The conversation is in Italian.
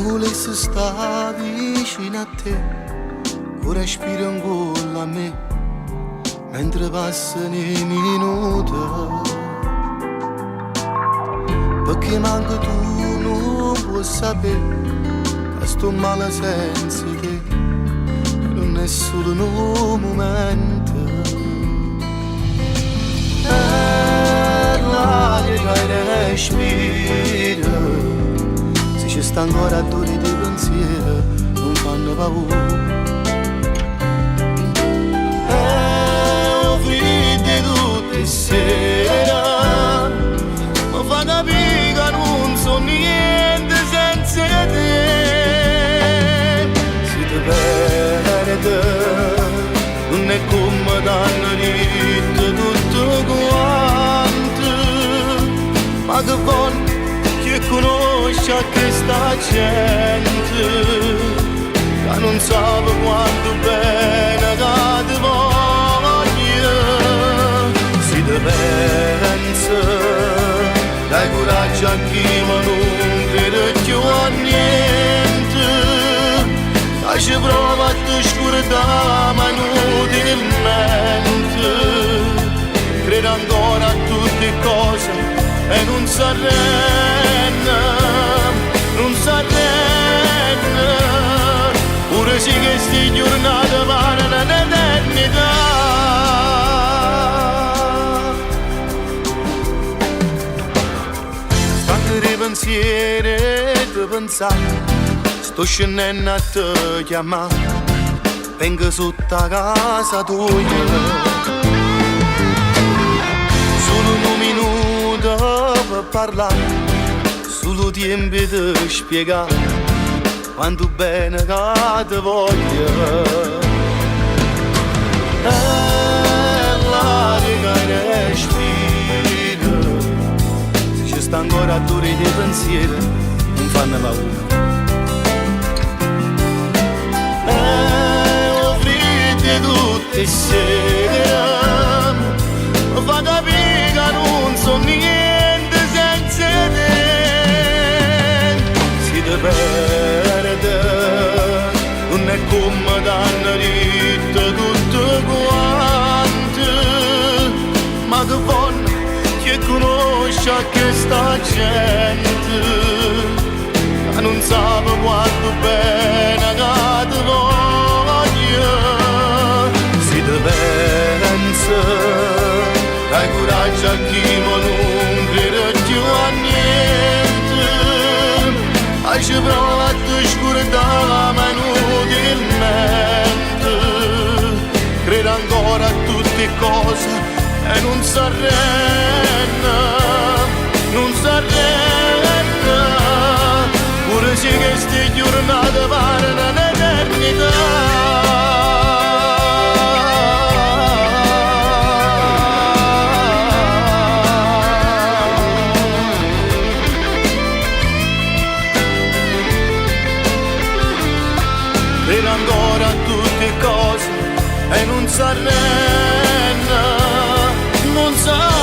volessi stare vicino a te, un respiro in gola a me, mentre passano i minuti. Perché manco tu non puoi sapere che sto male senza te, non è solo un momento. L'aria che respira, se ci sta ancora duri di pensiero, non fanno paura. Ho freddo tutte le sere, mi fa capire che non so niente senza te. Se ti perde, non è come t'hanno detto tutto quanto, ma che volte che conosce questa gente, che non sa quanto bene che ti voglio. Se ti pensa, dai coraggio a chi ma non crede più a niente, che ci prova a te scordare ma inutilmente, crede ancora a tutte cose e non si arrende, non si arrende, pure se queste giornate parano un'eternità. Stanco di pensieri e di pensare, sto scendendo a te chiamare, vengo sotto a casa tua. Solo un minuto per parlare, solo tempo di spiegare quanto bene che ti voglio. L'aria che respiro, se ci sta ancora duri di pensiero, non fanno paura. Ho freddo tutte le sere, mi fa capire che non so niente senza te. Si ti perde, non è come t'hanno detto tutto quanto, ma che voglio che conosce questa gente, che non sa quanto bene che ti voglio. Si ti pensa, dai coraggio a chi ma non crede più a niente, e ci prova a te scordare ma inutilmente, crede ancora a tutte cose e non si arrende, non si arrende, pure se queste giornate parano un'eternità. Crede ancora a tutte cose e non si arrende, non si arrende.